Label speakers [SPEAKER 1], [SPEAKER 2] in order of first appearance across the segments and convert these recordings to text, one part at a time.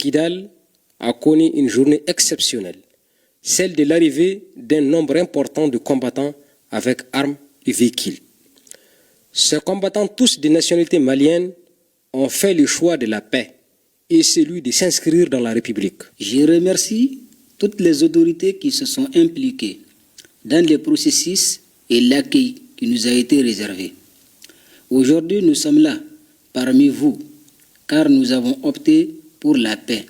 [SPEAKER 1] Kidal a connu une journée exceptionnelle, celle de l'arrivée d'un nombre important de combattants avec armes et véhicules. Ces combattants, tous de nationalité malienne, ont fait le choix de la paix et celui de s'inscrire dans la République.
[SPEAKER 2] Je remercie toutes les autorités qui se sont impliquées dans le processus et l'accueil qui nous a été réservé. Aujourd'hui, nous sommes là, parmi vous, car nous avons opté pour la paix.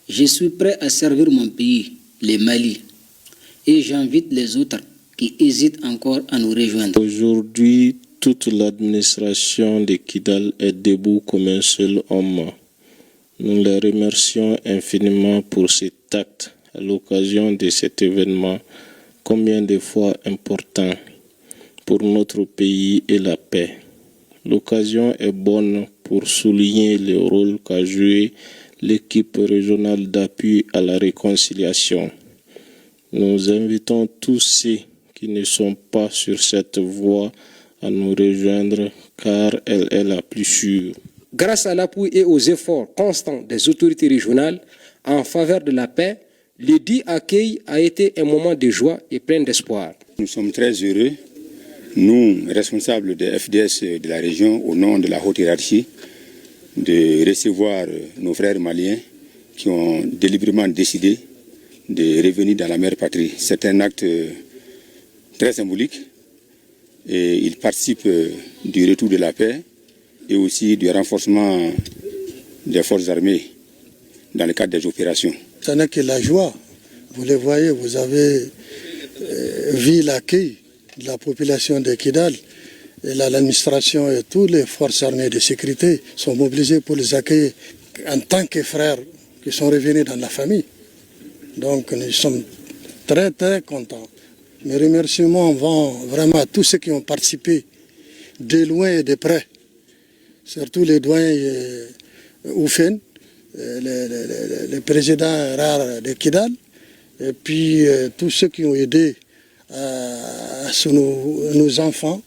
[SPEAKER 2] Je suis prêt à servir mon pays, le Mali, et j'invite les autres qui hésitent encore à nous rejoindre.
[SPEAKER 3] Aujourd'hui, toute l'administration de Kidal est debout comme un seul homme. Nous les remercions infiniment pour cet acte à l'occasion de cet événement, combien de fois important pour notre pays et la paix. L'occasion est bonne pour souligner le rôle qu'a joué l'équipe régionale d'appui à la réconciliation. Nous invitons tous ceux qui ne sont pas sur cette voie à nous rejoindre car elle est la plus sûre.
[SPEAKER 1] Grâce à l'appui et aux efforts constants des autorités régionales en faveur de la paix, le dit accueil a été un moment de joie et plein d'espoir.
[SPEAKER 4] Nous sommes très heureux, nous, responsables des FDS de la région, au nom de la haute hiérarchie, de recevoir nos frères maliens qui ont délibérément décidé de revenir dans la mère patrie. C'est un acte très symbolique et il participe du retour de la paix et aussi du renforcement des forces armées dans le cadre des opérations.
[SPEAKER 5] Ça n'est que la joie. Vous le voyez, vous avez vu l'accueil de la population de Kidal. Et l'administration et toutes les forces armées de sécurité sont mobilisées pour les accueillir en tant que frères qui sont revenus dans la famille. Donc nous sommes très très contents. Mes remerciements vont vraiment à tous ceux qui ont participé de loin et de près. Surtout les doyens Oufen, le président rare de Kidal, et puis tous ceux qui ont aidé nos enfants,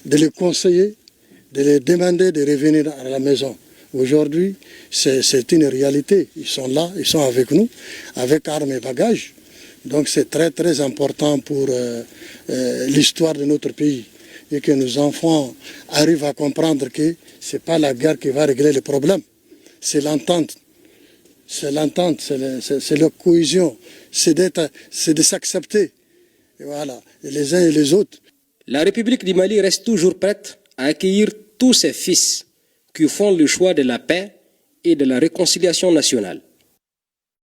[SPEAKER 5] de les conseiller, de les demander de revenir à la maison. Aujourd'hui, c'est une réalité. Ils sont là, ils sont avec nous, avec armes et bagages. Donc c'est très très important pour l'histoire de notre pays. Et que nos enfants arrivent à comprendre que ce n'est pas la guerre qui va régler les problèmes. C'est l'entente. C'est l'entente, c'est la cohésion, c'est de s'accepter. Et voilà, et les uns et les autres.
[SPEAKER 1] La République du Mali reste toujours prête à accueillir tous ses fils qui font le choix de la paix et de la réconciliation nationale.